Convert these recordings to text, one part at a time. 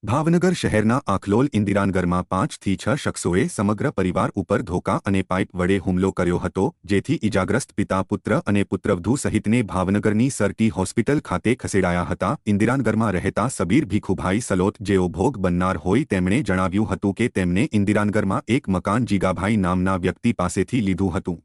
ભાવનગર શહેરના આખલોલ ઇન્દિરાનગરમાં 5 થી 6 શખ્સોએ સમગ્ર પરિવાર ઉપર ધોકા અને પાઇપ વડે હુમલો કર્યો હતો, જેથી ઇજાગ્રસ્ત પિતા, પુત્ર અને પુત્રવધૂ સહિતને ભાવનગરની સરટી હોસ્પિટલ ખાતે ખસેડાયા હતા। ઇન્દિરાનગરમાં રહેતા સબીર ભીખુભાઈ સલોત, જેઓ ભોગ બનનાર હોય, તેમણે જણાવ્યું હતું કે તેમને ઇન્દિરાનગરમાં એક મકાન જીગાભાઈ નામના વ્યક્તિ પાસેથી લીધું હતું,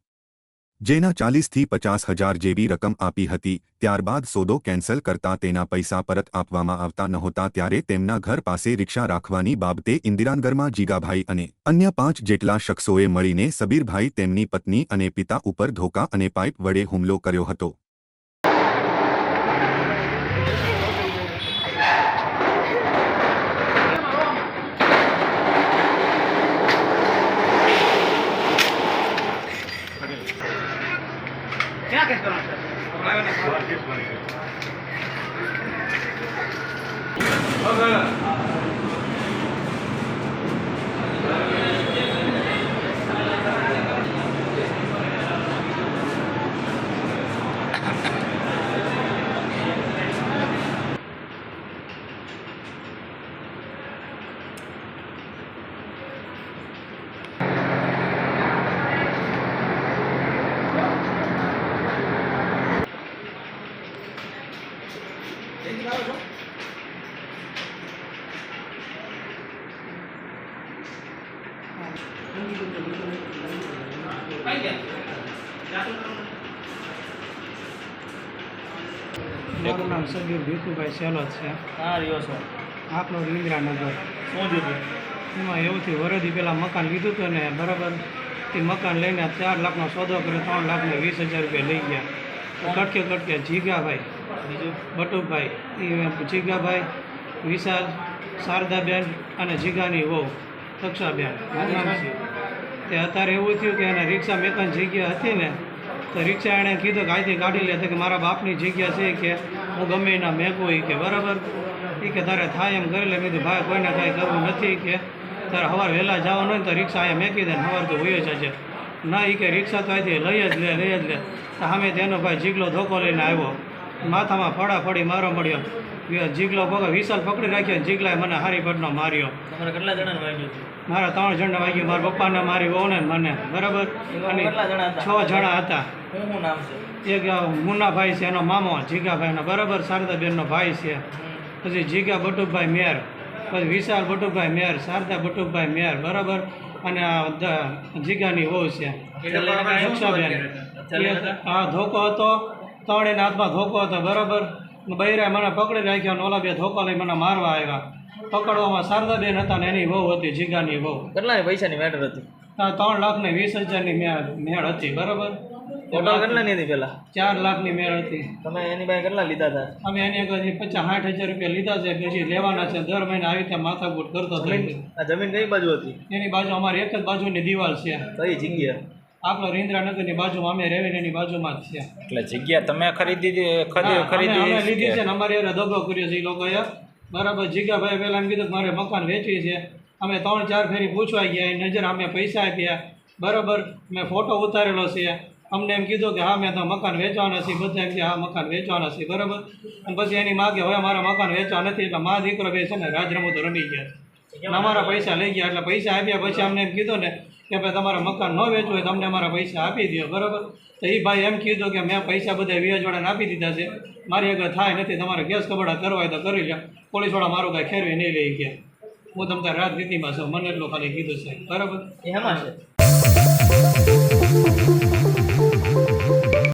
જેના 40 થી 50 હજાર જેવી રકમ આપી હતી। ત્યારબાદ સોદો કેન્સલ કરતા તેના પૈસા પરત આપવામાં આવતા નહોતા, ત્યારે તેમના ઘર પાસે રિક્ષા રાખવાની બાબતે ઇન્દિરાનગરમાં જીગાભાઈ અને અન્ય 5 જેટલા શખ્સોએ મળીને સબીરભાઈ, તેમની પત્ની અને પિતા ઉપર ધોકા અને પાઇપ વડે હુમલો કર્યો હતો। क्या कहते हो મારું નામ સબીર ભીખુભાઈ સલોત છે। हाँ रियो सो આપણો ઇન્દિરાનગર। શું જોયું એમાં એવું થયું, વરદી પહેલાં મકાન લીધું હતું ને, બરાબર તે મકાન લઈને 4 લાખનો સોદો કર્યો, 3 લાખને 20,000 રૂપિયા લઈ ગયા। તો કટકે જીગાભાઈ, બીજું બટુભાઈ, એ જીગાભાઈ, વિશાલ, શારદાબેન અને જીગાની વહુ તક્ષાબેન નામ છે। તે અત્યારે એવું થયું કે એને રિક્ષા મેકન જગ્યા હતી ને, તો રિક્ષા એણે કીધું કે અહીંથી કાઢી લે, કે મારા બાપની જગ્યા છે, કે હું ગમે એના મેકું, એ કે બરાબર, એ કે તારે થાય એમ કરી લે। મેં કીધું ભાઈ કોઈને કાંઈ કરવું નથી, કે તારે સવારે વહેલા જવાનું હોય ને તો રિક્ષા અહીંયા મેકી દે ને સવાર તો હોય જ છે ના, એ કે રિક્ષા તો અહીંથી લઈ જ લે। તો સામે તેનો ભાઈ જીગલો ધોકો લઈને આવ્યો, માથામાં ફડાફડી મારો મળ્યો, જીગલો વિશાલ પકડી રાખ્યો, જીગલાએ મને હારી પટનો માર્યો। તમારે કેટલા જણાને વાગ્યું હતું? મારા 3 જણને વાગ્યું, મારા પપ્પાને, મારી વહુને ને મને, બરાબર, અને કેટલા જણા હતા? 6 જણા હતા। શું નામ છે? એક મુન્નાભાઈ છે, એનો મામો જીગાભાઈનો, બરાબર, શારદાબેનનો ભાઈ છે, પછી જીગા બટુકભાઈ મેર, પછી વિશાલ બટુકભાઈ મેર, શારદા બટુકભાઈ મેર, બરાબર, અને જીગાની વહુ છે તક્ષાબેન। હા, ધોકો હતો, 3 એના હાથમાં ધોકો હતો, બરાબર, બૈરાએ મને પકડી રાખ્યો, અને ઓલા 2 ધોકો લઈ મને મારવા આવ્યા। પકડવામાં શારદાબેન હતા ને એની વહુ હતી, જીગાની વહુ। કેટલાની પૈસાની મેટર હતી? 3 લાખને 20,000ની મેળ હતી, બરાબર। ટોટલ કેટલાની હતી પહેલા? 4 લાખની મેળ હતી। તમે એની પાસે કેટલા લીધા હતા? અમે એની આગળ 50-60 હજાર રૂપિયા લીધા છે, પછી લેવાના છે। દર મહિને આવી રીતે માથાકૂટ કરતો હતો। આ જમીન કઈ બાજુ હતી? એની બાજુ અમારી એક જ બાજુની દિવાલ છે, કઈ જગ્યા? આપણો ઇન્દ્રાનગરની બાજુમાં, અમે રેવીને એની બાજુમાં જ છે। એટલે જગ્યા તમે ખરીદી અમે લીધી છે ને, અમારી એને દગો કર્યો છે એ લોકોએ, બરાબર। જીગાભાઈ પહેલાં એમ કીધું કે મારે મકાન વેચવી છે। અમે 3-4 ફેરી પૂછવા ગયા, એ નજર અમે પૈસા આપ્યા, બરાબર, મેં ફોટો ઉતારેલો છે। અમને એમ કીધું કે હા મેં તો મકાન વેચવાના છે, બધા એમ કે હા મકાન વેચવાના છે, બરાબર। અને પછી એની માગે હવે મારા મકાન વેચવા નથી, એટલે મા દીકરો બે છે ને રાજરમતો રમી ગયા, અમારા પૈસા લઈ ગયા। એટલે પૈસા આપ્યા પછી અમને એમ કીધું ને કે ભાઈ તમારે મકાન ન વેચવું હોય, તમને અમારા પૈસા આપી દો, બરાબર। તો એ ભાઈ એમ કીધું કે મેં પૈસા બધા વ્યાજવાળાને આપી દીધા છે, મારી આગળ થાય નથી, તમારે કેસ કબડા કરવા હોય તો કરી લે, પોલીસવાળા મારું કાંઈ ખેરવી નહીં લઈ ગયા। હું તમને રાજનીતિમાં છું, મને એટલું ખાલી કીધું છે, બરાબર। એ એમાં છે